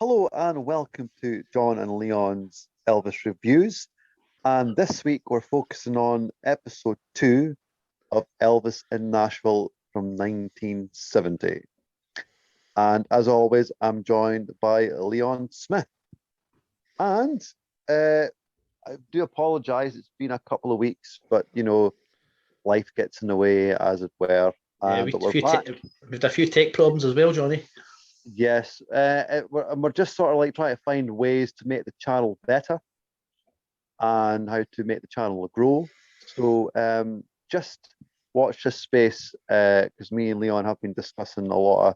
Hello and welcome to John and Leon's Elvis Reviews. And this week we're focusing on episode 2 of Elvis in Nashville from 1970. And as always, I'm joined by Leon Smith. And I do apologize, it's been a couple of weeks, but life gets in the way, as it were. Yeah, But we're back. We've had a few tech problems as well, Johnny. Yes, we're just sort of like trying to find ways to make the channel better and how to make the channel grow. So just watch this space because me and Leon have been discussing a lot of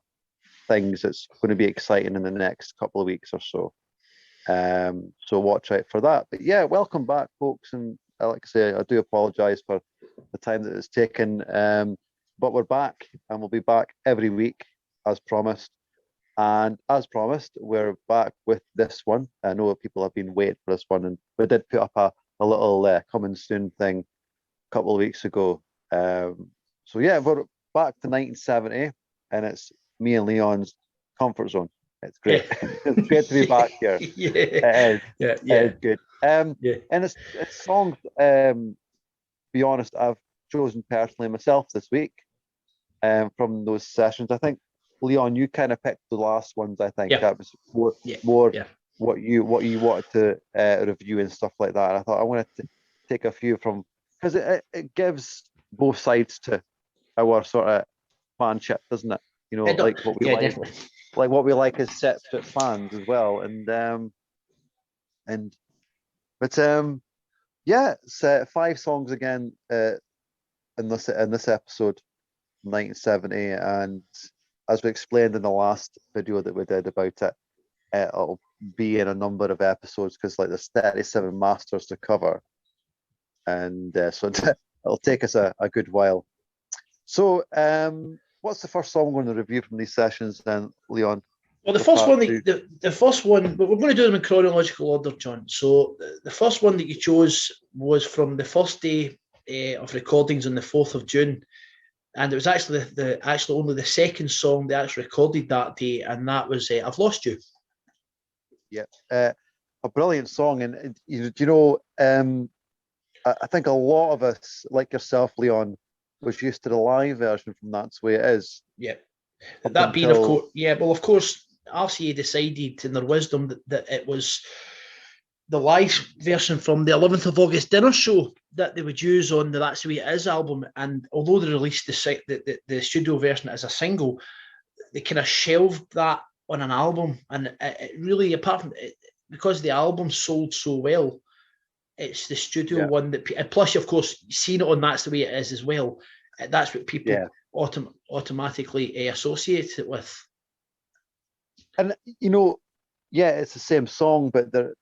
things that's going to be exciting in the next couple of weeks or so. So watch out for that. But yeah, welcome back, folks. And like I say, I do apologize for the time that it's taken. But we're back and we'll be back every week as promised. And as promised, we're back with this one. I know people have been waiting for this one, and we did put up a little coming soon thing a couple of weeks ago. So yeah, we're back to 1970, and it's me and Leon's comfort zone. It's great. It's great to be back here. Yeah, It is. yeah. It is good. Yeah. And it's songs. Be honest, I've chosen personally myself this week. From those sessions, I think. Leon, you kind of picked the last ones. I think that was more what you wanted to review and stuff like that. And I thought I wanted to take a few from because it gives both sides to our sort of fanship, doesn't it? Like what we like, definitely. like what we like as separate fans as well. Yeah, it's 5 songs again in this episode, 1970, and as we explained in the last video that we did about it, it'll be in a number of episodes because like there's 37 masters to cover, and so it'll take us a good while. So what's the first song we're going to review from these sessions then, Leon? Well, the first one, but we're going to do them in chronological order, John. So the first one that you chose was from the first day of recordings on the 4th of June. And it was actually only the second song they actually recorded that day, and that was "I've Lost You." Yeah, a brilliant song, and I think a lot of us, like yourself, Leon, was used to the live version from That's the Way It Is. Yeah, that being, of course, of course, RCA decided in their wisdom that it was the live version from the 11th of August dinner show that they would use on the That's the Way It Is album. And although they released the studio version as a single, they kind of shelved that on an album. And it really, apart from it, because the album sold so well, it's the studio one that, and plus, of course, seeing it on That's the Way It Is as well, that's what people automatically associate it with. And it's the same song, but the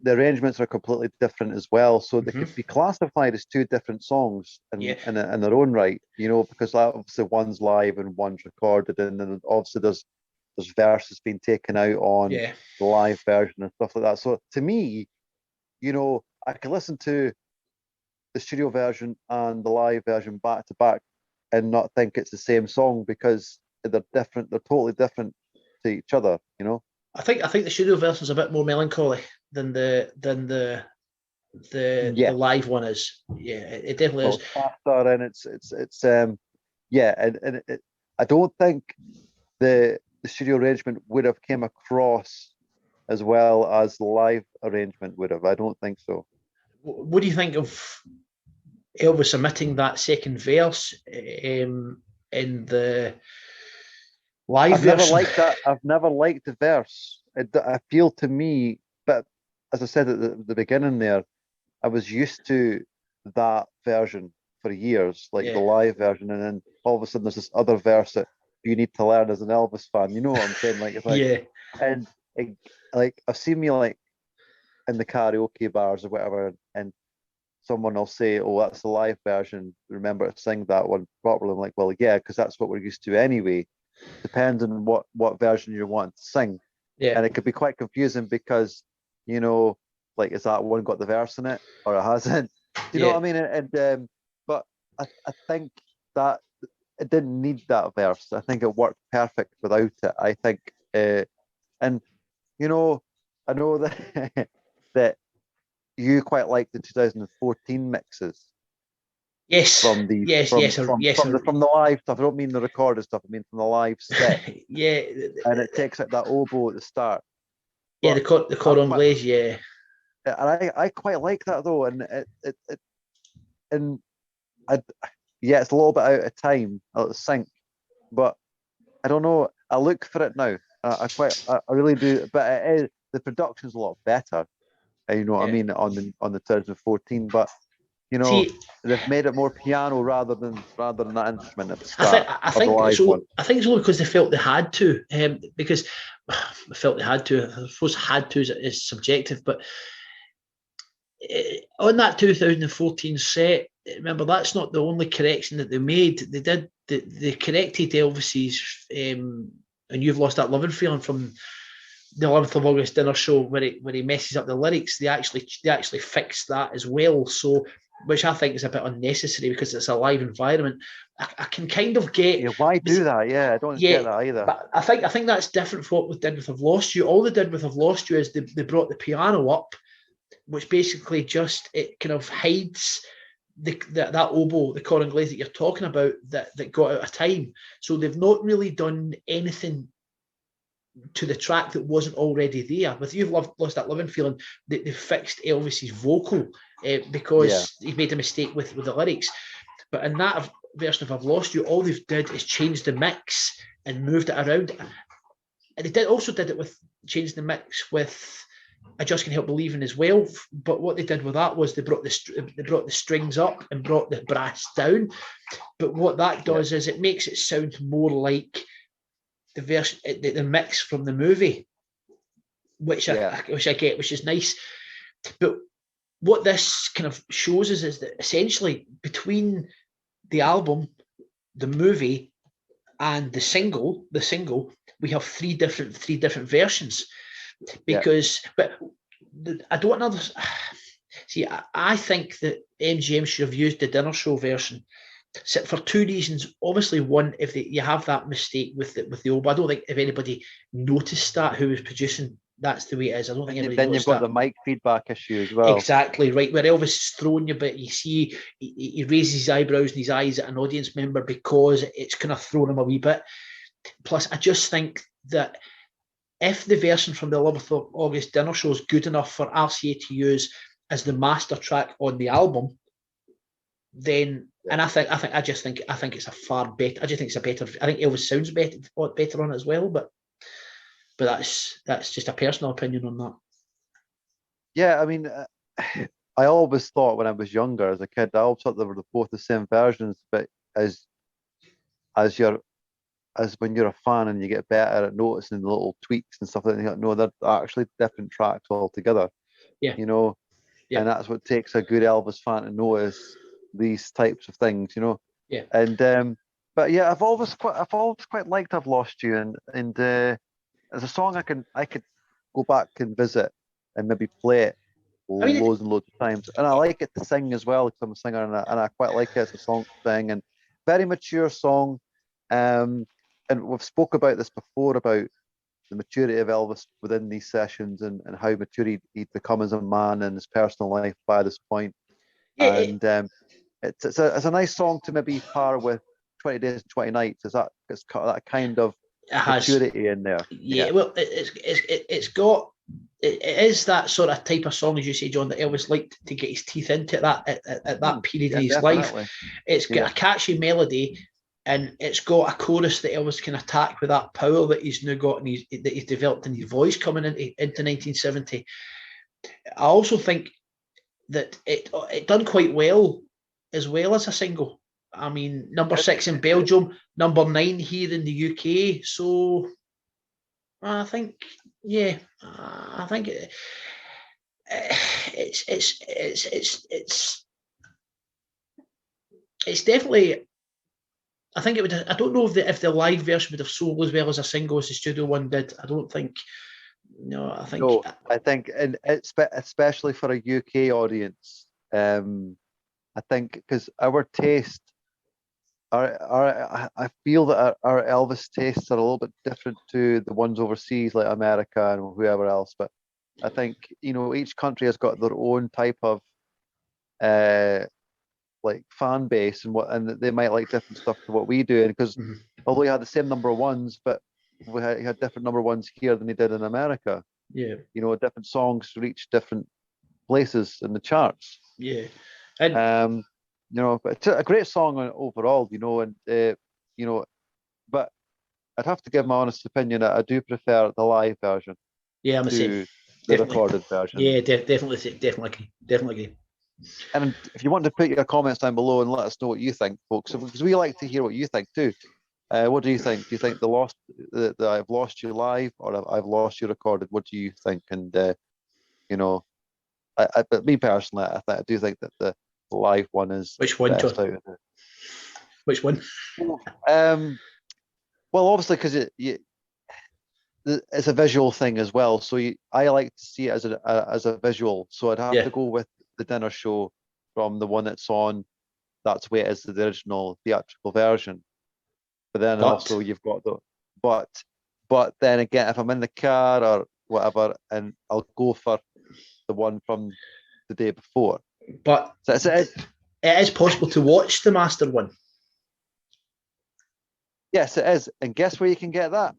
arrangements are completely different as well. So they could be classified as 2 different songs in their own right, because obviously one's live and one's recorded, and then obviously there's verses being taken out on the live version and stuff like that. So to me, I can listen to the studio version and the live version back to back and not think it's the same song because they're different. They're totally different to each other, I think the studio version is a bit more melancholy than the live one is. Yeah, it definitely is. Faster, and I don't think the studio arrangement would have came across as well as the live arrangement would have. I don't think so. What do you think of Elvis omitting that second verse in the live version? Never liked that. I've never liked the verse. I feel to me, but as I said at the beginning there, I was used to that version for years, like the live version, and then all of a sudden there's this other verse that you need to learn as an Elvis fan. You know what I'm saying? Like, it's like, and like I've seen me like in the karaoke bars or whatever, and someone will say, "Oh, that's the live version. Remember to sing that one properly." I'm like, "Well, yeah, because that's what we're used to anyway." Depends on what version you want to sing, and it could be quite confusing because like, is that one got the verse in it or it hasn't? Do you know what I mean? And but I think that it didn't need that verse. I think it worked perfect without it. I think and you know, I know that that you quite like the 2014 mixes. Yes. From the from the live stuff. I don't mean the recorded stuff. I mean from the live set. Yeah. And it takes out that oboe at the start. Yeah, the cor anglais. Yeah. And I quite like that though, and it's a little bit out of time, out of sync, but I don't know. I look for it now. I really do, but the production's a lot better. You know what I mean on the 2014, but you know, See, they've made it more piano rather than that instrument at the start. I think it's only because they felt they had to, because I felt they had to. I suppose had to is subjective, but on that 2014 set, remember that's not the only correction that they made. They corrected Elvis's "And You've Lost That Loving Feeling" from the 11th of August dinner show, where he messes up the lyrics. They actually fixed that as well. So, which I think is a bit unnecessary because it's a live environment. I can kind of get why do that. Yeah, I don't get that either. But I think that's different from what we did with "I've Lost You." All they did with "I've Lost You" is they brought the piano up, which basically just it kind of hides that oboe, the cor anglais that you're talking about, that got out of time. So they've not really done anything to the track that wasn't already there. With "You've Lost That Loving Feeling," they fixed Elvis's vocal because he made a mistake with the lyrics. But in that version of "I've Lost You," all they've did is change the mix and moved it around. And they also did it with changing the mix with "I Just Can't Help Believing" as well. But what they did with that was they brought the strings up and brought the brass down. But what that does is it makes it sound more like the version, the mix from the movie, which I get, which is nice. But what this kind of shows us is that essentially between the album, the movie, and the single, we have three different versions. Because, but I don't know. See, I think that MGM should have used the dinner show version for two reasons. Obviously, one, if you have that mistake with the oboe, I don't think if anybody noticed that who was producing. That's the way it is. I don't think anybody. Then you've got the mic feedback issue as well. Exactly right, where Elvis is throwing you, but you see he raises his eyebrows and his eyes at an audience member because it's kind of thrown him a wee bit. Plus, I just think that if the version from the 11th of August dinner show is good enough for RCA to use as the master track on the album, then and I think it's a far better. I just think it's a better. I think Elvis sounds better on it as well, but that's just a personal opinion on that. Yeah, I mean, I always thought when I was younger as a kid, I always thought they were both the same versions, but as when you're a fan and you get better at noticing the little tweaks and stuff like that, no, they're actually different tracks altogether. Yeah. You know, and that's what takes a good Elvis fan to notice these types of things, you know. Yeah. And but yeah, I've always quite liked "I've Lost You," and as a song I could go back and visit and maybe play it loads and loads of times. And I like it to sing as well because I'm a singer, and I quite like it as a song to sing, and very mature song. And we've spoke about this before about the maturity of Elvis within these sessions and how mature he'd become as a man in his personal life by this point. Yeah, and it's a nice song to maybe par with 20 Days and 20 Nights. It's got that kind of maturity in there. Yeah, well, it is that sort of type of song, as you say, John, that Elvis liked to get his teeth into at that period in his life. It's got a catchy melody, and it's got a chorus that Elvis can attack with that power that he's now got and that he's developed in his voice coming into 1970. I also think that it done quite well as a single. I mean, number 6 in Belgium, number 9 here in the UK. So I think, it's definitely. I think it would. I don't know if the live version would have sold as well as a single as the studio one did. I don't think. No, I think. No, I think, and especially for a UK audience, I think because our taste I feel that our Elvis tastes are a little bit different to the ones overseas, like America and whoever else. But I think, each country has got their own type of uh like fan base, and they might like different stuff to what we do. And because although he had the same number of ones, but he had different number of ones here than he did in America. Yeah. Different songs reach different places in the charts. Yeah. And but it's a great song overall, but I'd have to give my honest opinion that I do prefer the live version. Yeah, I'm the same. The Definitely. Recorded version. Yeah, definitely agree. And if you want to put your comments down below and let us know what you think, folks, because we like to hear what you think too. What do you think? Do you think that I've lost you live, or I've lost you recorded? What do you think? And but me personally, I do think that the live one is which one, best John? out of it. Which one? Well, obviously, because it's a visual thing as well. So I like to see it as a visual. So I'd have to go with the dinner show from the one that's on. That's where it is, the original theatrical version. But then also you've got but then again, if I'm in the car or whatever, and I'll go for the one from the day before. But so it is possible to watch the master one. Yes, it is. And guess where you can get that?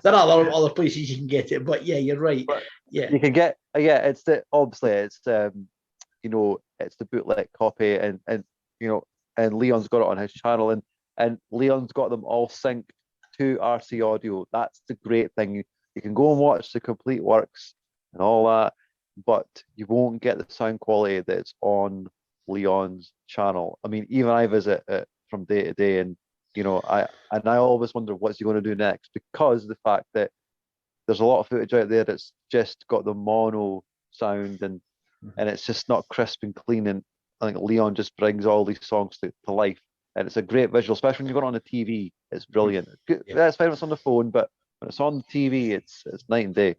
There are other places you can get it, but yeah, you're right. But yeah, you can get. It's obviously it's it's the bootleg copy, and Leon's got it on his channel, and Leon's got them all synced to RC Audio. That's the great thing. You can go and watch the complete works and all that, but you won't get the sound quality that's on Leon's channel. I mean, even I visit it from day to day, and I always wonder what's he going to do next, because of the fact that there's a lot of footage out there that's just got the mono sound, and it's just not crisp and clean. And I think Leon just brings all these songs to life, and it's a great visual, especially when you've got it on the TV. It's brilliant. Yeah. It's fine when it's on the phone, but when it's on the TV, it's night and day.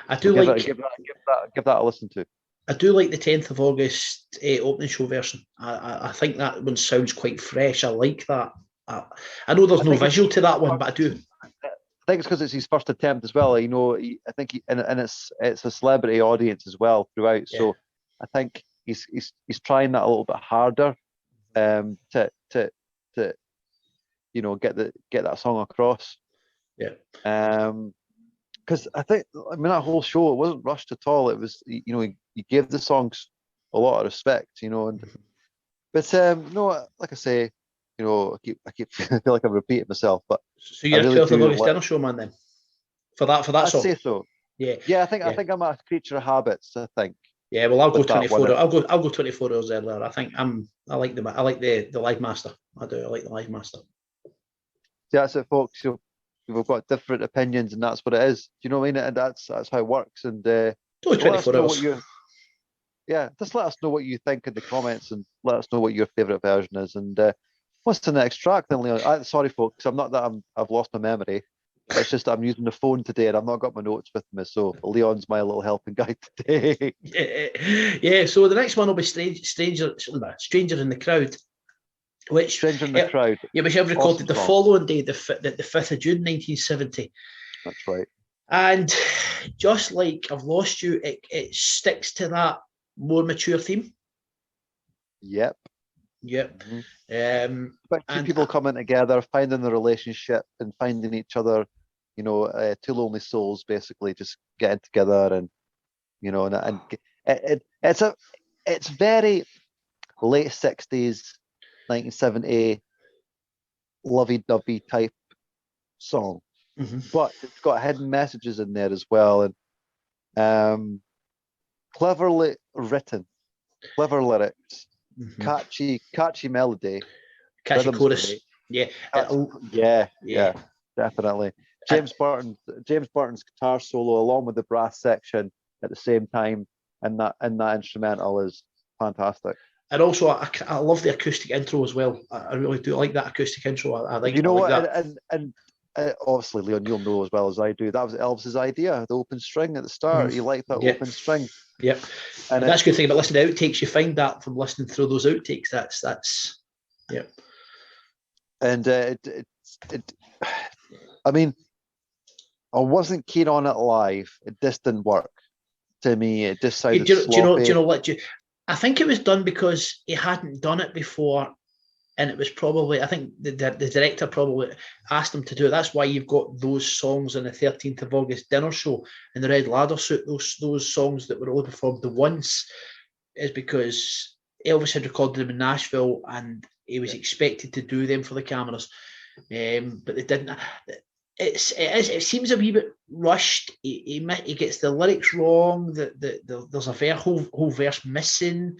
I do give that a listen to. I do like the 10th of August opening show version. I think that one sounds quite fresh. I like that. I know there's no visual to that one, but I do. I think it's because it's his first attempt as well. I think and it's a celebrity audience as well throughout. Yeah. So I think he's trying that a little bit harder, to get that song across. Yeah. Because that whole show, it wasn't rushed at all. It was, he gave the songs a lot of respect, but no, like I say, I keep feel like I'm repeating myself, but so you're a 12th of August dinner show man then, for that song. I'd say so. Yeah. I think I'm a creature of habits. I think. Yeah, well, I'll go 24. I'll go 24 hours earlier. I think I like the live master. I do. I like the live master. Yeah, that's it, folks. We've got different opinions, and that's what it is. Do you know what I mean? And that's how it works. And only 24 hours. Just let us know what you think in the comments, and let us know what your favourite version is. And what's the next track then, Leon? Sorry, folks, I'm not that I've lost my memory. It's just I'm using the phone today, and I've not got my notes with me. So Leon's my little helping guide today. Yeah. So the next one will be Stranger in the Crowd. Which Stranger in the Crowd. Yeah, which I've recorded the following day, the 5th of June, 1970. That's right. And just like I've Lost You, it sticks to that more mature theme. Yep. Mm-hmm. But two people coming together, finding the relationship and finding each other, two lonely souls basically just getting together, and it's very late 60s, 1970 lovey-dovey type song, but it's got hidden messages in there as well, and cleverly written, clever lyrics, catchy melody, catchy chorus. Yeah, definitely. James Burton's guitar solo along with the brass section at the same time, and that instrumental is fantastic. And also, I love the acoustic intro as well. I really do like that acoustic intro. I think you know like what, that. and obviously, Leon, you'll know as well as I do, that was Elvis's idea, the open string at the start. He liked that open string. Yep. And that's a good thing about listening to outtakes. You find that from listening through those outtakes. That's yeah. And I mean, I wasn't keen on it live. It just didn't work to me. It just sounded sloppy. Do you know what? I think it was done because he hadn't done it before, and it was probably, I think the director probably asked him to do it. That's why you've got those songs on the 13th of August dinner show in the Red Ladder Suit. Those songs that were only performed the once is because Elvis had recorded them in Nashville and he was expected to do them for the cameras, but they didn't. It seems a wee bit rushed. He gets the lyrics wrong. There's a whole verse missing.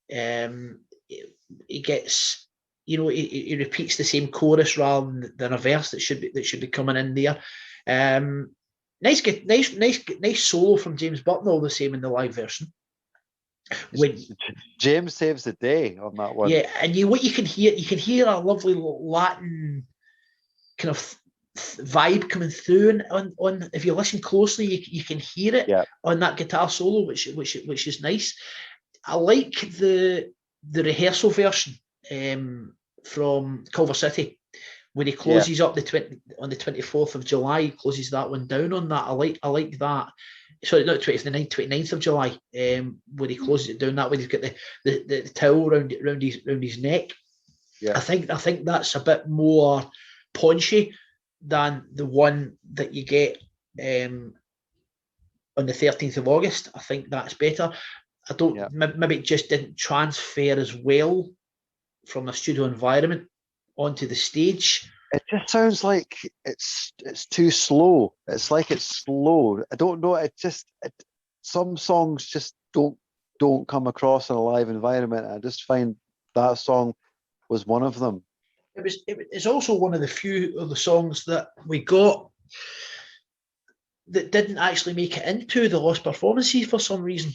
He gets, he repeats the same chorus rather than a verse that should be coming in there. Nice solo from James Button, all the same in the live version. When James saves the day on that one. Yeah, and you can hear a lovely Latin kind of vibe coming through on if you listen closely, you can hear it on that guitar solo, which is nice. I like the rehearsal version from Culver City when he closes up on the 24th of July. He closes that one down on that. I like that. Sorry, not 29th of July, when he closes it down that way. He's got the towel around his neck. Yeah. I think that's a bit more paunchy than the one that you get on the 13th of August. I think that's better. I don't, maybe it just didn't transfer as well from a studio environment onto the stage. It just sounds like it's too slow. It's like it's slow. I don't know. Some songs just don't come across in a live environment. I just find that song was one of them. It's also one of the few of the songs that we got that didn't actually make it into the lost performances for some reason.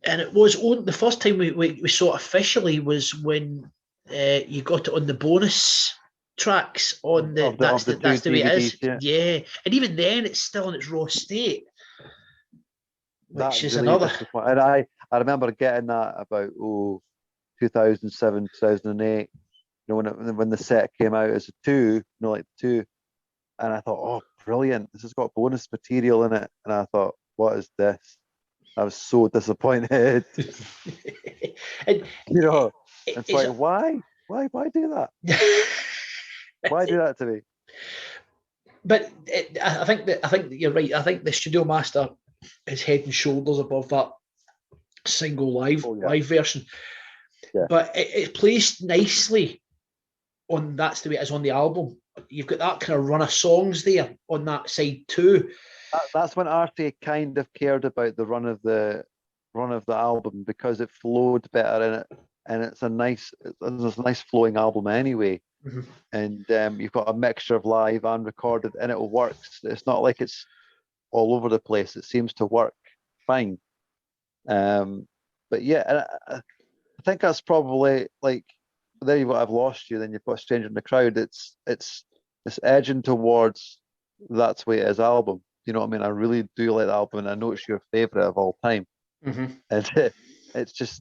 And it was the first time we saw it officially was when you got it on the bonus tracks on that's the way it is. Yeah. And even then it's still in its raw state, which is really another. And I remember getting that about 2007, 2008. When the set came out as a 2, like 2, and I thought, oh, brilliant! This has got bonus material in it, and I thought, what is this? I was so disappointed. And, it's like, why do that? Why do that to me? But I think that you're right. I think the studio master is head and shoulders above that single live version. Yeah. But it plays nicely on That's the Way It Is on the album. You've got that kind of run of songs there on that side too. That's when RTA kind of cared about the run of the album because it flowed better in it, and it's a nice flowing album anyway. Mm-hmm. And you've got a mixture of live and recorded, and it works. It's not like it's all over the place. It seems to work fine. But yeah, I think that's probably like, there you've got I've Lost You, then you've got Stranger in the Crowd. It's edging towards That's the Way It Is album. You know what I mean? I really do like the album, and I know it's your favorite of all time. Mm-hmm. And it's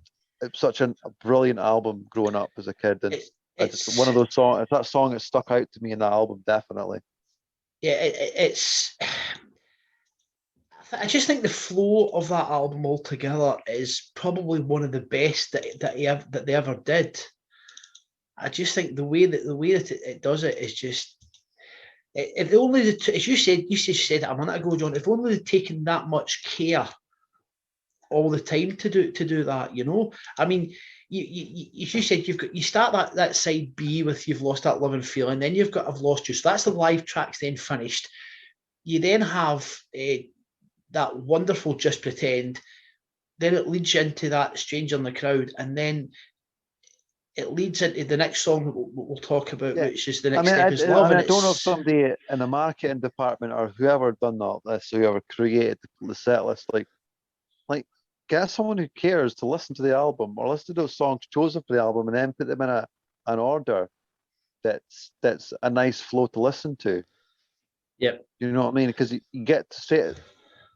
such a brilliant album growing up as a kid. And it's one of those songs. It's that song that stuck out to me in the album, definitely. Yeah, I just think the flow of that album altogether is probably one of the best that they ever did. I just think the way that it does it is just, if only as you said it a minute ago, John, if only they'd taken that much care all the time to do that, I mean, you said you start that side B with You've Lost That Loving Feeling, then you've got I've Lost You, so that's the live tracks then finished. You then have that wonderful Just Pretend, then it leads you into that Stranger in the Crowd, and then it leads into the next song we'll talk about, which is The Next Step Is Love. I don't know if somebody in the marketing department or whoever done all this, whoever created the set list, like get someone who cares to listen to the album or listen to those songs chosen for the album and then put them in an order. that's a nice flow to listen to. Yep. You know what I mean? Because you get to say it.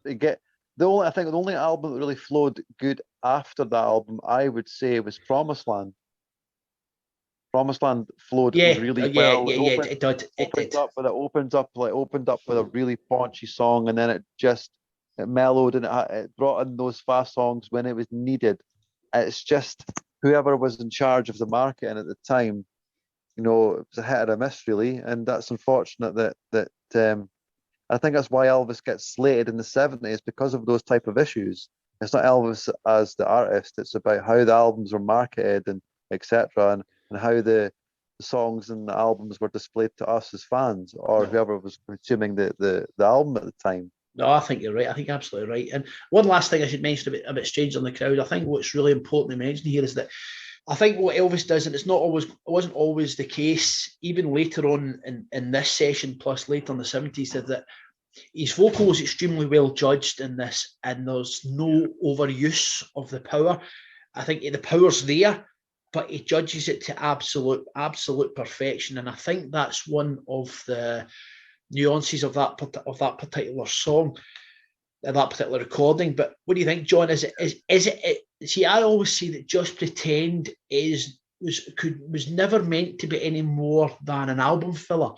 You get the only album that really flowed good after that album, I would say, was Promised Land. Promised Land flowed really well. It did. Opened up with a really paunchy song, and then it mellowed, and it brought in those fast songs when it was needed. It's just whoever was in charge of the marketing at the time, it was a hit or a miss, really, and that's unfortunate that I think that's why Elvis gets slated in the 70s, because of those type of issues. It's not Elvis as the artist, it's about how the albums were marketed and etc. and how the songs and the albums were displayed to us as fans, or whoever was consuming the album at the time. No, I think you're right. I think you're absolutely right. And one last thing I should mention about Strange on the Crowd, I think what's really important to mention here is that I think what Elvis does, and it wasn't always the case, even later on in this session, plus later in the 70s, is that his vocal is extremely well judged in this, and there's no overuse of the power. I think the power's there, but he judges it to absolute perfection, and I think that's one of the nuances of that particular song, that particular recording. But what do you think, John? Is it? See, I always say that Just Pretend was never meant to be any more than an album filler.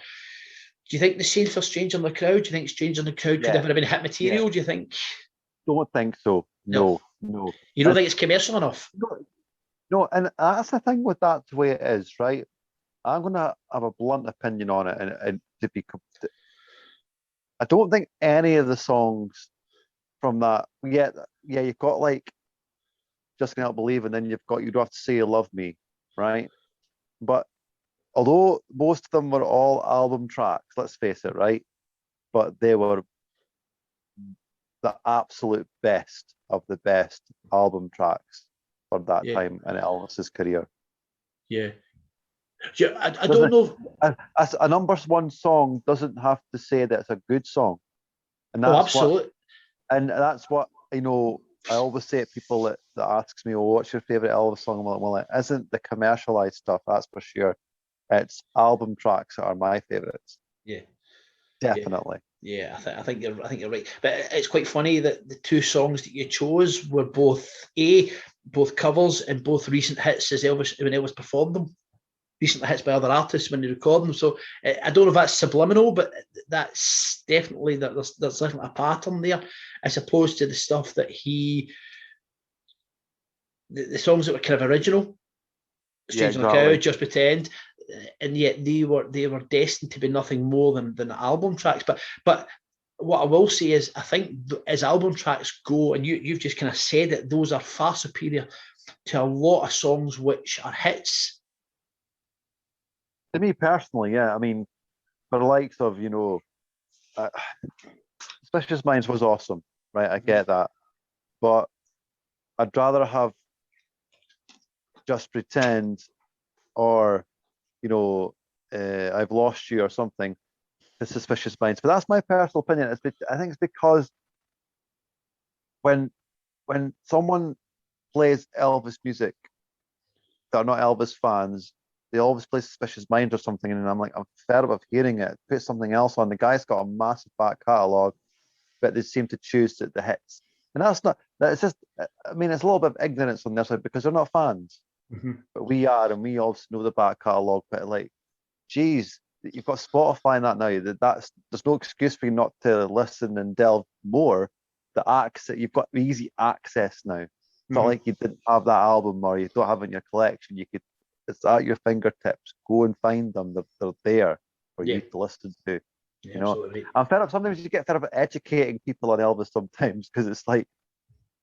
Do you think the same for Strange on the Crowd? Do you think Strange on the Crowd could never have been hit material? Do you think? Don't think so. No. You don't think it's commercial enough? No, and that's the thing with that, the way it is, right? I'm gonna have a blunt opinion on it, and to be, I don't think any of the songs from that. Yeah, you've got like Just Can't Believe, and then you don't have to say you love me, right? But although most of them were all album tracks, let's face it, right? But they were the absolute best of the best album tracks for that time in Elvis's career. Yeah. I don't know. A number one song doesn't have to say that it's a good song. And that's absolutely. That's what, I always say to people that asks me, what's your favourite Elvis song? I'm like, well, it isn't the commercialised stuff, that's for sure. It's album tracks that are my favourites. Yeah. Definitely. Yeah, I think you're right. But it's quite funny that the two songs that you chose were both covers and both recent hits when Elvis performed them. Recent hits by other artists when they record them. So I don't know if that's subliminal, but that's definitely there's definitely a pattern there, as opposed to the stuff that the songs that were kind of original, Strange on the Crowd, Just Pretend, and yet they were destined to be nothing more than album tracks. But what I will say is, I think as album tracks go, and you've just kind of said it, those are far superior to a lot of songs which are hits. To me personally, yeah. I mean, for the likes of, Suspicious Minds was awesome, right? I get that. But I'd rather have Just Pretend or, I've Lost You or something to Suspicious Minds. But that's my personal opinion. I think it's because when someone plays Elvis music that are not Elvis fans, they always play Suspicious Minds or something, and I'm like, I'm fed up of hearing it. Put something else on. The guy's got a massive back catalogue, but they seem to choose the hits. And that's just, I mean, it's a little bit of ignorance on their side because they're not fans. Mm-hmm. But we are, and we also know the back catalogue. But like, geez, you've got Spotify and that now. There's no excuse for you not to listen and delve more. You've got easy access now. It's not like you didn't have that album or you don't have it in your collection. It's at your fingertips. Go and find them. They're there for you to listen to. Yeah, absolutely. I'm fed up. Sometimes you get fed up educating people on Elvis sometimes, because it's like,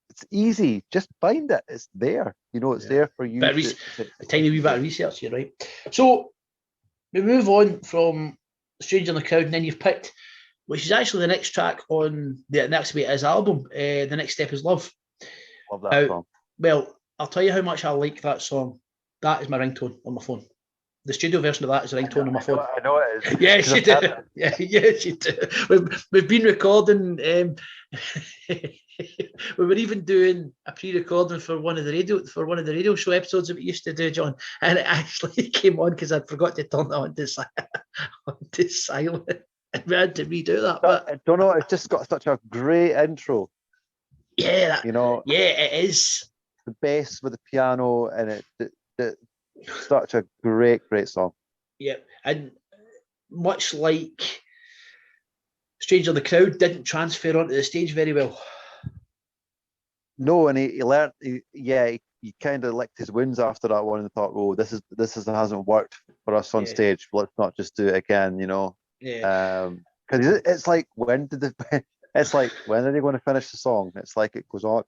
it's easy. Just find it. It's there. It's there for you. A tiny wee bit of research, you're right. So we move on from Strange on the Crowd, and then you've picked, which is actually the next track on the next bit of his album, The Next Step Is Love. Love that song. Well, I'll tell you how much I like that song. That is my ringtone on my phone. The studio version of that is a ringtone on my phone. I know it is. Yes, you do. Yes, you do. We've been recording we were even doing a pre-recording for one of the radio show episodes that we used to do, John, and it actually came on because I'd forgot to turn that onto silent, and we had to redo that. But I don't know, it's just got such a great intro. Yeah, it is. The bass with the piano and it such a great song. Yeah, and much like Stranger, the crowd didn't transfer onto the stage very well. No, and he learned. He kind of licked his wounds after that one and thought, "Oh, this hasn't worked for us on stage. Let's not just do it again." Yeah. Because it's like when are they going to finish the song? It's like it goes on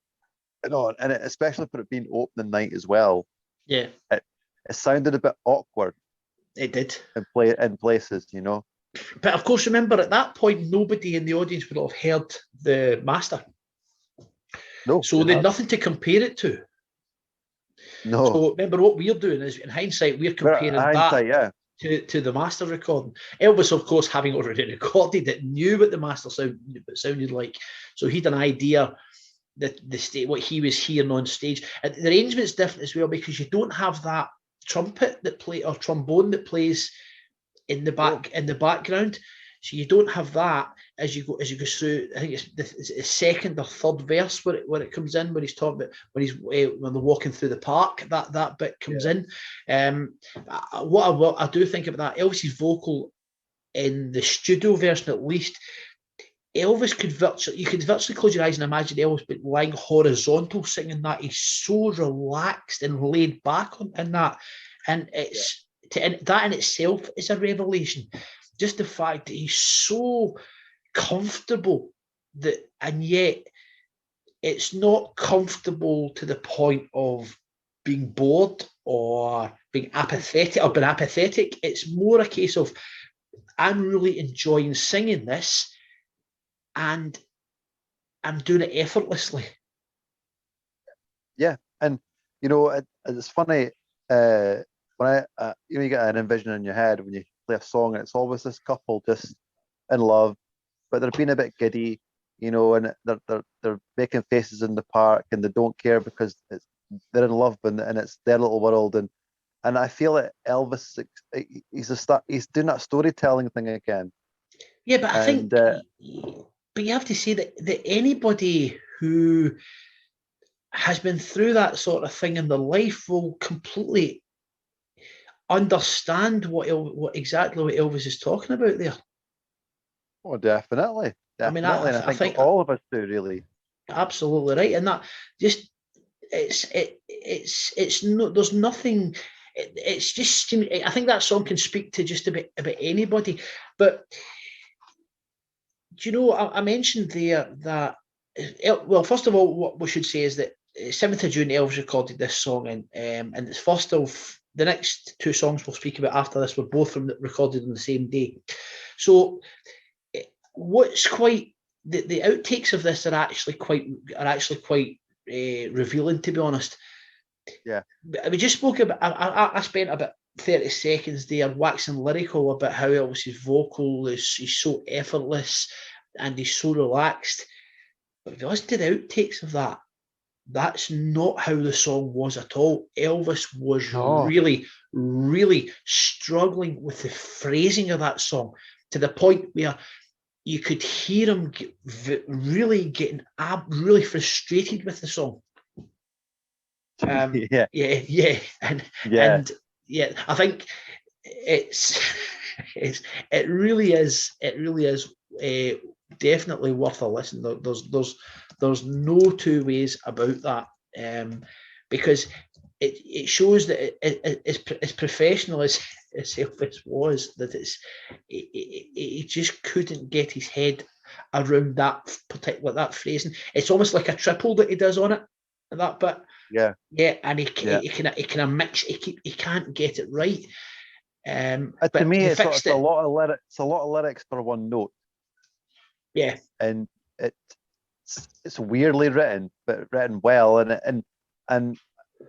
and on, and especially for it being opening night as well. Yeah. It sounded a bit awkward. It did. In places, But of course, remember at that point, nobody in the audience would have heard the master. No. So they had nothing to compare it to. No. So remember what we're doing is, in hindsight, we're comparing that to the master recording. Elvis, of course, having already recorded it, knew what the master sounded like. So he had an idea that what he was hearing on stage. And the arrangement's different as well because you don't have that trumpet or trombone that plays in the background. So you don't have that as you go through. I think it's the second or third verse where it comes in, when he's talking about when they're walking through the park. That bit comes in. What I do think about that, Elvis's vocal in the studio version, at least, Elvis could virtually close your eyes and imagine Elvis but lying horizontal singing that. He's so relaxed and laid back in that, and that in itself is a revelation. Just the fact that he's so comfortable and yet it's not comfortable to the point of being bored or being apathetic. It's more a case of, I'm really enjoying singing this and I'm doing it effortlessly. Yeah, and it's funny when you get an envision in your head when you play a song, and it's always this couple just in love, but they're being a bit giddy, and they're making faces in the park, and they don't care because they're in love, and it's their little world, and I feel that Elvis, he's doing that storytelling thing again. Yeah, but I think, but you have to say that anybody who has been through that sort of thing in their life will completely understand what exactly Elvis is talking about there. Oh, definitely. I mean, I think all of us do, really. Absolutely right, and that just it's no, there's nothing. It's just, I think that song can speak to just about anybody. But do you know, I mentioned there that, well, first of all, what we should say is that 7th of June, Elvis recorded this song, and it's first of the next two songs we'll speak about after this were both recorded on the same day. So what's quite the outtakes of this are actually quite revealing, to be honest. Yeah, we just spoke about. I spent about 30 seconds there waxing lyrical about how Elvis's vocal he's so effortless and he's so relaxed. But if you listen to the outtakes of that, that's not how the song was at all. Elvis was really, really struggling with the phrasing of that song to the point where you could hear him really getting really frustrated with the song. And I think it really is definitely worth a listen. There's no two ways about that, because it shows that as professional as Elvis was, that he just couldn't get his head around that phrasing. It's almost like a triple that he does on it, that bit. Yeah, and he kind of mix. He can't get it right. But to me, it's a lot of lyrics. It's a lot of lyrics for one note. Yeah, and it's weirdly written, but written well. And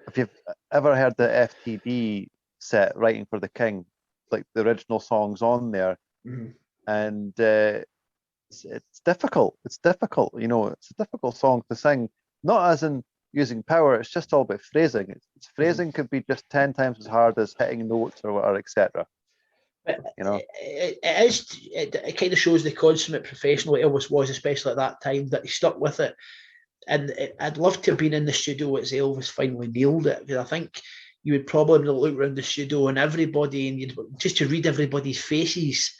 if you've ever heard the FTD set, Writing for the King, like the original songs on there, and it's difficult. It's difficult. It's a difficult song to sing. Not as in using power. It's just all about phrasing. It's phrasing could be just 10 times as hard as hitting notes or whatever, etc. It kind of shows the consummate professional Elvis was, especially at that time, that he stuck with it. And I'd love to have been in the studio as Elvis finally nailed it, because I think you would probably look around the studio and everybody, and you'd just to read everybody's faces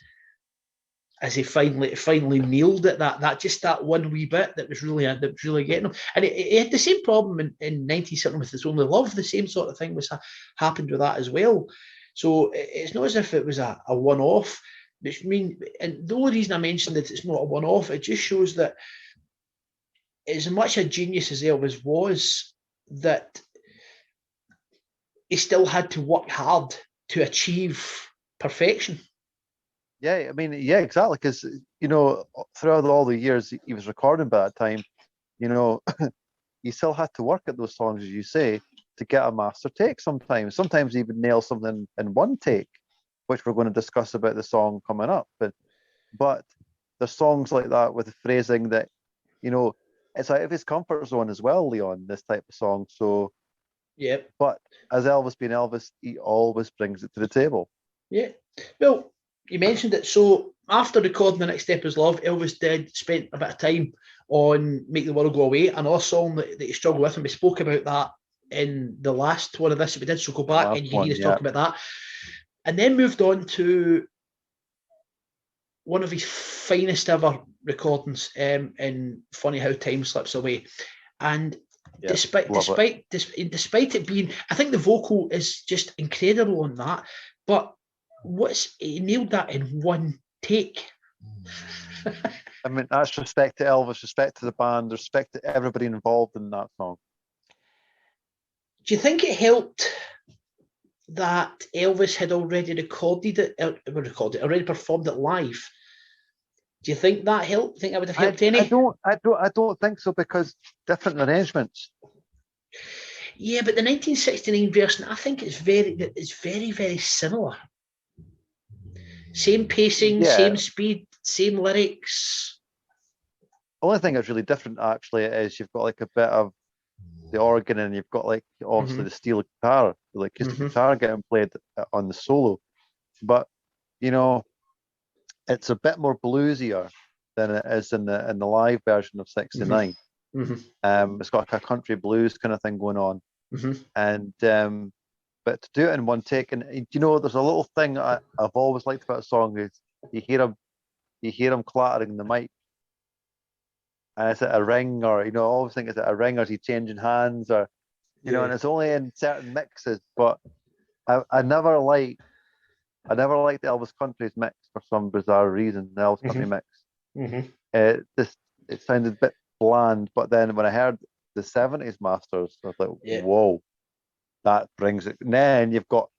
as he finally nailed it. That one wee bit that was really getting him. And he had the same problem in 1970 with It's Only Love. The same sort of thing happened with that as well. So it's not as if it was a one-off. And the only reason I mentioned that it's not a one-off, it just shows that as much a genius as Elvis was, that he still had to work hard to achieve perfection. Yeah, I mean, yeah, exactly. Because throughout all the years he was recording by that time, he still had to work at those songs, as you say, to get a master take. Sometimes he would nail something in one take, which we're going to discuss about the song coming up. But there's songs like that with the phrasing that, it's out of his comfort zone as well, Leon, this type of song. So, yeah. But as Elvis being Elvis, he always brings it to the table. Yeah. Well, you mentioned it. So after recording The Next Step Is Love, Elvis spent a bit of time on Make the World Go Away, another song that he struggled with, and we spoke about that in the last one of this. We did, so go back and you can hear us talk about that. And then moved on to one of his finest ever recordings, in Funny How Time Slips Away. And despite it being, I think the vocal is just incredible on that, but he nailed that in one take. I mean, that's respect to Elvis, respect to the band, respect to everybody involved in that song. Do you think it helped that Elvis had already already performed it live? Do you think that helped? Think that would have helped any? I don't think so, because different arrangements. Yeah, but the 1969 version, I think it's very, very similar. Same pacing, same speed, same lyrics. The only thing that's really different, actually, is you've got like a bit of the organ, and you've got like obviously the steel guitar, the acoustic guitar getting played on the solo. But it's a bit more bluesier than it is in the live version of '69. It's got like a country blues kind of thing going on, and but to do it in one take, and there's a little thing I've always liked about a song is you hear him clattering the mic, and is it a ring, or I always think, is it a ring, or is he changing hands, or and it's only in certain mixes. But I never liked the Elvis Country's mix for some bizarre reason. The Elvis Country mix, it sounded a bit bland. But then when I heard the '70s masters, I was like, whoa, that brings it. And then you've got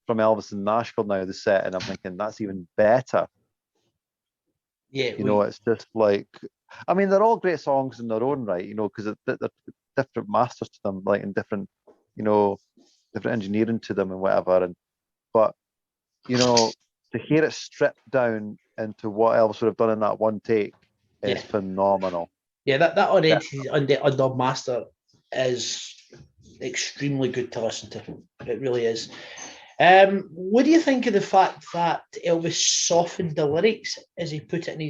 from Elvis in Nashville now the set, and I'm thinking that's even better. Yeah, it's just like, I mean, they're all great songs in their own right, because they're different masters to them, like, and different, different engineering to them and whatever. But to hear it stripped down into what Elvis would have done in that one take is phenomenal. Yeah, that already under master is extremely good to listen to. It really is. What do you think of the fact that Elvis softened the lyrics as he put it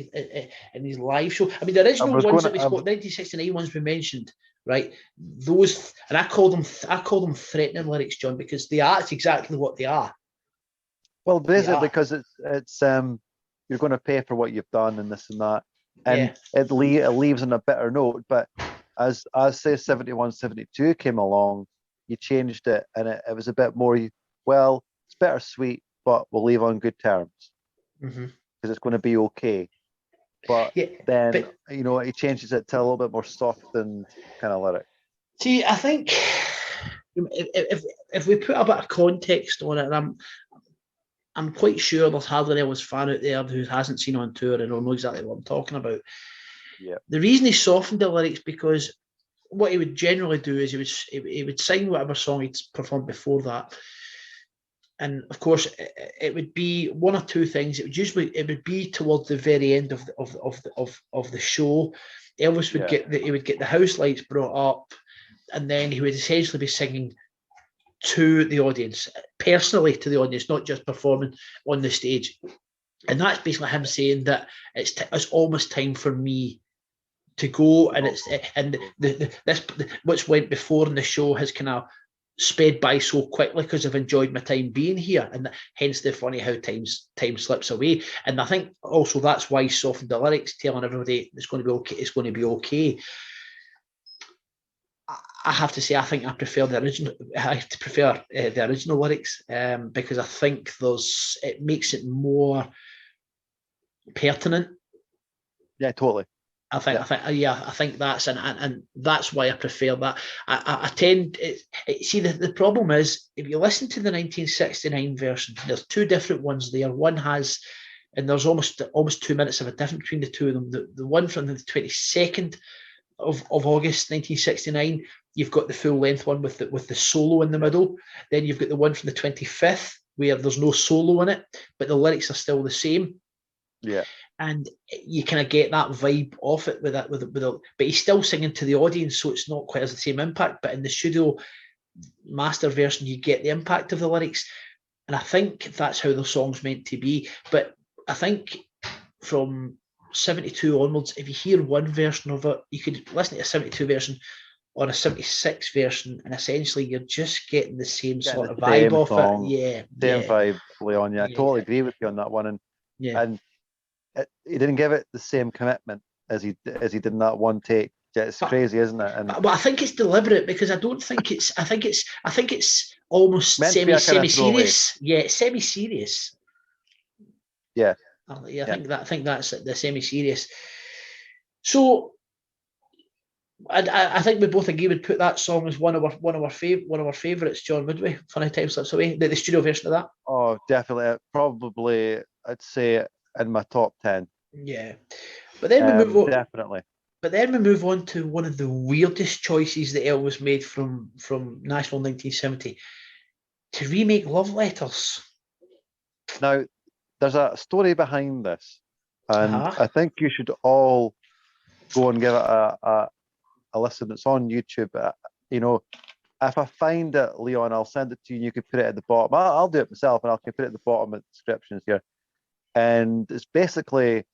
in his live show? I mean, the original ones that we spoke, 1969 ones we mentioned, right? Those, and I call them threatening lyrics, John, because they are. It's exactly what they are. Well, basically, because it's you're going to pay for what you've done and this and that, and it leaves on a bitter note. But as say 71, 72 came along, you changed it, and it was a bit more. Well, it's bittersweet, but we'll leave on good terms because it's going to be okay. But then he changes it to a little bit more softened kind of lyric. See, I think if we put a bit of context on it, and I'm quite sure there's hardly anyone's fan out there who hasn't seen on tour and don't know exactly what I'm talking about. Yeah. The reason he softened the lyrics, because what he would generally do is he would sing whatever song he'd performed before that. And of course, it would be one or two things. It would be towards the very end of the show. Elvis would get the house lights brought up, and then he would essentially be singing to the audience, personally to the audience, not just performing on the stage. And that's basically him saying that it's almost time for me to go, and this what's went before in the show has kind of sped by so quickly because I've enjoyed my time being here, and hence the funny how time slips away. And I think also that's why he softened the lyrics, telling everybody it's going to be okay. It's going to be okay. I have to say, I think I prefer the original. I prefer the original lyrics because I think it makes it more pertinent. Yeah, totally. I think that's and that's why I prefer that. I tend see the problem is if you listen to the 1969 version, there's two different ones there. One has, and there's almost 2 minutes of a difference between the two of them. The one from the 22nd of August 1969, you've got the full length one with the solo in the middle. Then you've got the one from the 25th where there's no solo in it, but the lyrics are still the same. Yeah. And you kind of get that vibe off it but he's still singing to the audience, so it's not quite as the same impact. But in the studio master version, you get the impact of the lyrics, and I think that's how the song's meant to be. But I think from 72 onwards, if you hear one version of it, you could listen to a 72 version or a 76 version, and essentially you're just getting the same sort of vibe off it. Yeah, same vibe, Leon. Yeah, I totally agree with you on that one. And he didn't give it the same commitment as he did in that one take. Yeah, it's crazy, isn't it? But I think it's deliberate because I don't think it's. I think it's almost semi-serious. Yeah, it's semi-serious. Yeah. I think that's the semi-serious. So, I think we both agree we'd put that song as one of our favourites. John, would we? Funny Time Slips Away, the studio version of that. Oh, definitely. Probably, I'd say in my top 10. Yeah, but then we move on. Definitely. But then we move on to one of the weirdest choices that Elvis made from Nashville 1970 to remake Love Letters. Now, there's a story behind this, and I think you should all go and give it a listen. It's on YouTube. If I find it, Leon, I'll send it to you and you can put it at the bottom. I'll do it myself and I'll put it at the bottom of the descriptions here. And it's basically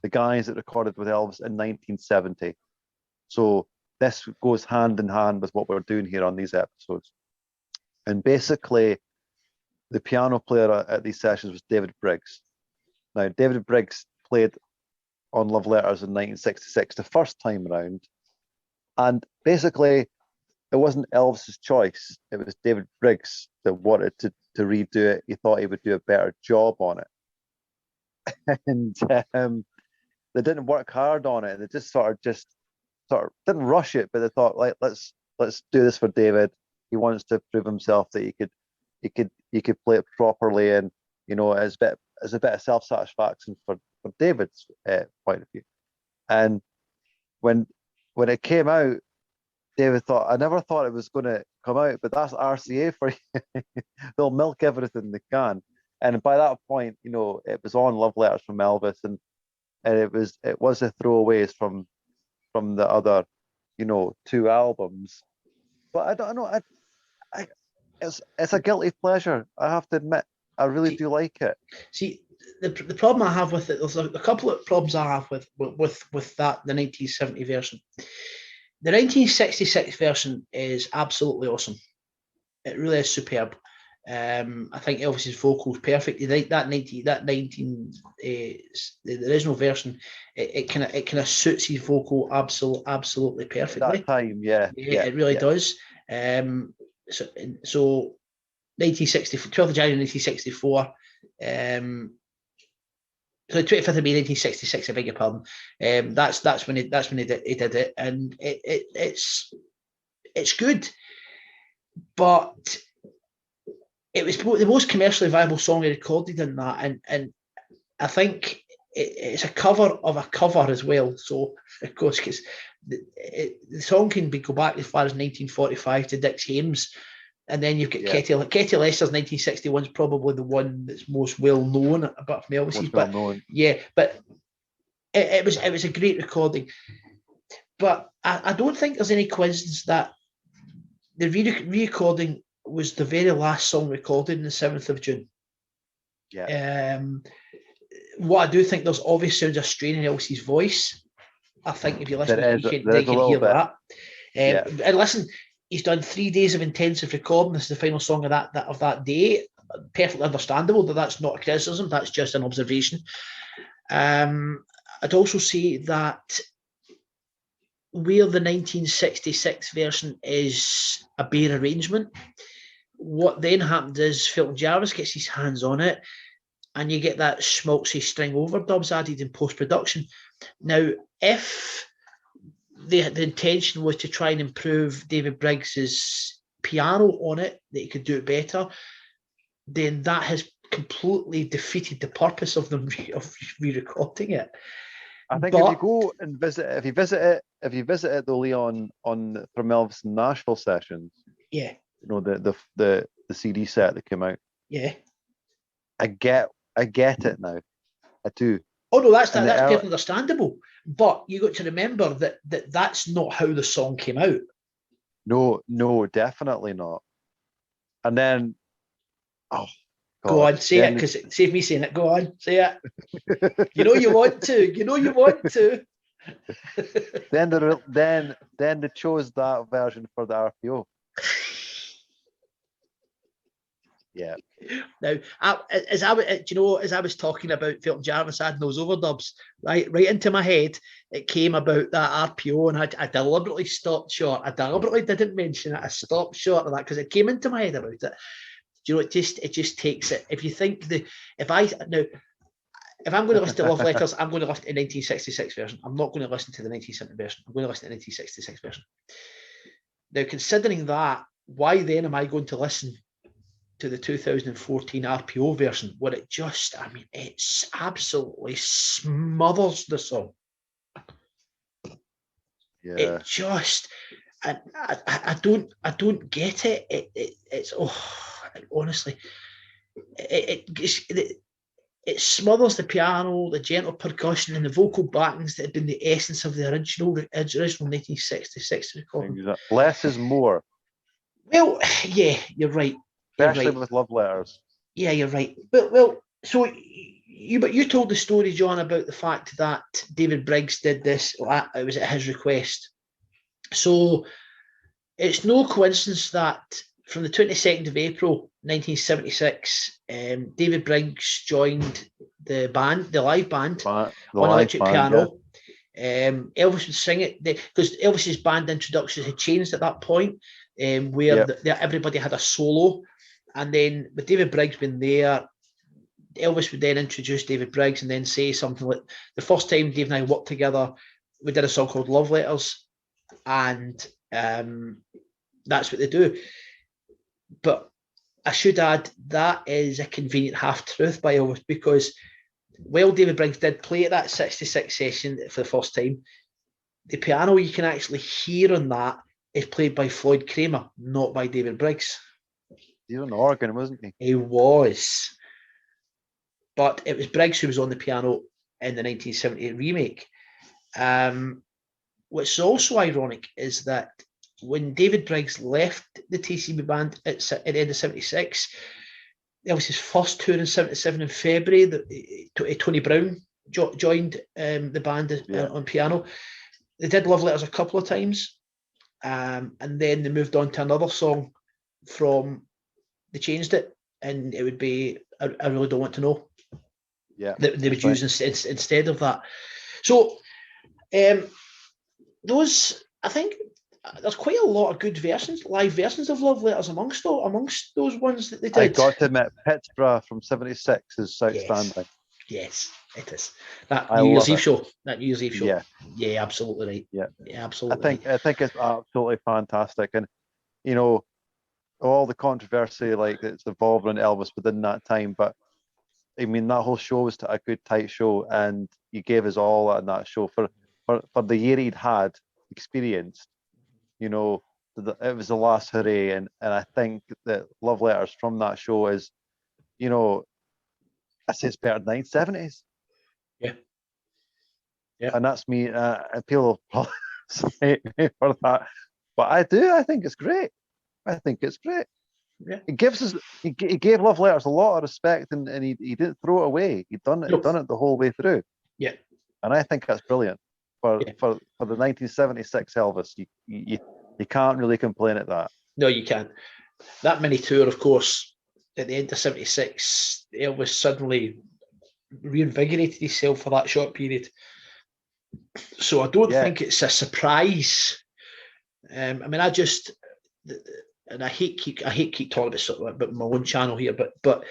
the guys that recorded with Elvis in 1970. So this goes hand in hand with what we're doing here on these episodes. And basically, the piano player at these sessions was David Briggs. Now, David Briggs played on Love Letters in 1966, the first time around. And basically, it wasn't Elvis's choice. It was David Briggs that wanted to redo it. He thought he would do a better job on it. And they didn't work hard on it. They just sort of didn't rush it, but they thought, like, let's do this for David. He wants to prove himself that he could play it properly, and as a bit of self-satisfaction for David's point of view. And when it came out, David thought, I never thought it was going to come out, but that's RCA for you. They'll milk everything they can. And by that point, it was on Love Letters from Elvis, and it was a throwaways from the other, 2 albums. But I don't know. It's a guilty pleasure. I have to admit, I really do like it. See, the problem I have with it, there's a couple of problems I have with that, the 1970 version. The 1966 version is absolutely awesome. It really is superb. I think Elvis's vocal is perfect. The original version, it kind of suits his vocal absolutely perfectly. At that time, yeah, it really does. So 1964, 12th of January 1964. So the 25th of May 1966, I beg your pardon. That's when he did it, and it's good, but it was the most commercially viable song he recorded in that, and I think it's a cover of a cover as well. So of course, because the song can go back as far as 1945 to Dick James And then you've got Ketty Lester's 1961 is probably the one that's most well known, apart from Elvis's. But it was a great recording. But I don't think there's any coincidence that the re-recording was the very last song recorded on the 7th of June. Yeah. What I do think, there's obvious sounds of strain in Elsie's voice. I think if you listen to it, you can hear that. And listen, he's done 3 days of intensive recording. This is the final song of that day. Perfectly understandable that that's not a criticism. That's just an observation. I'd also say that where the 1966 version is a bare arrangement, what then happens is Felton Jarvis gets his hands on it, and you get that schmaltzy string overdubs added in post-production. Now, if the intention was to try and improve David Briggs's piano on it, that he could do it better, then that has completely defeated the purpose of them re-recording it. I think if you go and if you visit it though, Leon, from Elvis Nashville sessions, the CD set that came out, I get it now. I do. Oh no, that's perfectly understandable. But you got to remember that that's not how the song came out. No, definitely not. And then, God, go on, say it, because save me saying it. Go on, say it. You know you want to. Then they chose that version for the RPO. Yeah. Now, as I was talking about Felton Jarvis adding those overdubs, right into my head, it came about that RPO, and I deliberately stopped short. I deliberately didn't mention it. I stopped short of that because it came into my head about it. It just takes it. If you think if I'm going to listen to Love Letters, I'm going to listen to the 1966 version. I'm not going to listen to the 1970 version. I'm going to listen to the 1966 version. Now, considering that, why then am I going to listen to the 2014 RPO version, where it absolutely smothers the song. Yeah. It just, I don't get it. It's honestly, it smothers the piano, the gentle percussion, and the vocal backings that had been the essence of the original 1966 recording. Less is more. Well, yeah, you're right. Especially with Love Letters. Yeah, you're right. But so you told the story, John, about the fact that David Briggs did this. It was at his request. So it's no coincidence that from the 22nd of April, 1976, David Briggs joined the live band on electric piano. Yeah. Elvis would sing it because Elvis's band introductions had changed at that point, where everybody had a solo. And then with David Briggs being there, Elvis would then introduce David Briggs and then say something like, the first time Dave and I worked together, we did a song called Love Letters. And that's what they do. But I should add, that is a convenient half-truth by Elvis, because while David Briggs did play at that 66 session for the first time, the piano you can actually hear on that is played by Floyd Kramer, not by David Briggs. He was an organ, wasn't he? He was. But it was Briggs who was on the piano in the 1978 remake. What's also ironic is that when David Briggs left the TCB band at the end of 76, Elvis's first tour in 77 in February, Tony Brown joined the band on piano. They did Love Letters a couple of times, and then they moved on to another song they changed it, and it would be I Really Don't Want to Know. Yeah, they would use instead of that. So I think there's quite a lot of good live versions of Love Letters amongst those ones that they did. I got to admit, Pittsburgh from 76 is outstanding. Yes, it is. That New Year's Eve show. Yeah, absolutely right. Yeah, absolutely. I think it's absolutely fantastic, and all the controversy that's involved in Elvis within that time, but I mean that whole show was a good tight show, and he gave us all in that show for the year he'd had experienced. it was the last hooray, and I think that Love Letters from that show is, you know, I say it's better than 1970s. Yeah. Yeah. And that's me. People will probably hate me for that, but I do. I think it's great. I think it's great. Yeah. He gives us. He gave Love Letters a lot of respect, and he didn't throw it away. He done it. Nope. Done it the whole way through. Yeah. And I think that's brilliant for the 1976 Elvis. You can't really complain at that. No, you can't. That mini tour, of course, at the end of '76, Elvis suddenly reinvigorated himself for that short period. So I don't think it's a surprise. I mean, I hate keep talking about my own channel here, but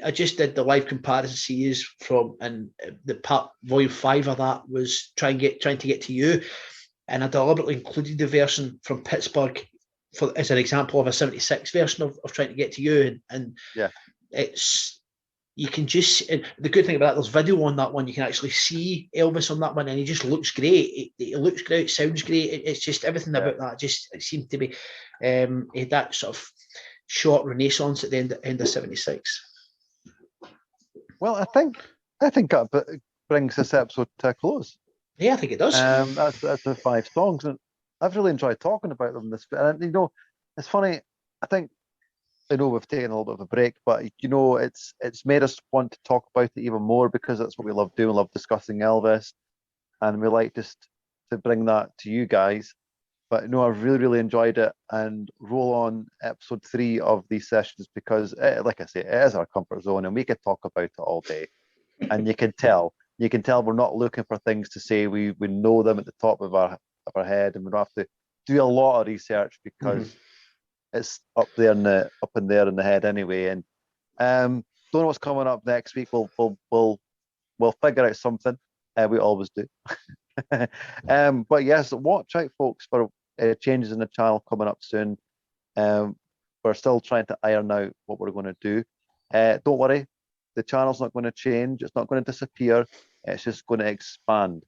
I just did the live comparison series from, and the part volume 5 of that was trying to get to you, and I deliberately included the version from Pittsburgh as an example of a '76 version of trying to get to you, and it's, you can just, the good thing about that, there's video on that one. You can actually see Elvis on that one, and he just looks great. It looks great, sounds great. It's just everything about that. Just, it seemed to be he had that sort of short renaissance at the end of '76. Well, I think that brings this episode to a close. Yeah, I think it does. That's the 5 songs, and I've really enjoyed talking about them. And it's funny. I think, I know we've taken a little bit of a break, but it's made us want to talk about it even more, because that's what we love doing. We love discussing Elvis, and we like just to bring that to you guys. But I've really enjoyed it, and roll on episode 3 of these sessions, because like I say, it is our comfort zone, and we could talk about it all day. And you can tell we're not looking for things to say. We know them at the top of our head, and we don't have to do a lot of research, because it's up in there in the head anyway. And don't know what's coming up next week. We'll figure out something. We always do. But yes, watch out, folks, for changes in the channel coming up soon. We're still trying to iron out what we're going to do. Don't worry, the channel's not going to change. It's not going to disappear. It's just going to expand.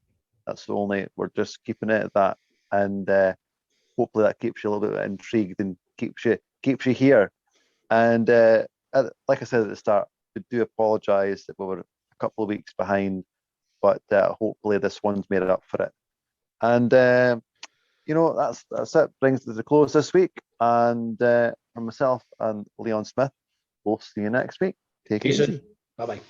We're just keeping it at that, and hopefully that keeps you a little bit intrigued and keeps you here. And like I said at the start, we do apologise that we were a couple of weeks behind, but hopefully this one's made it up for it. And that's it. Brings us to the close this week. And for myself and Leon Smith, we'll see you next week. Take it easy. Bye bye.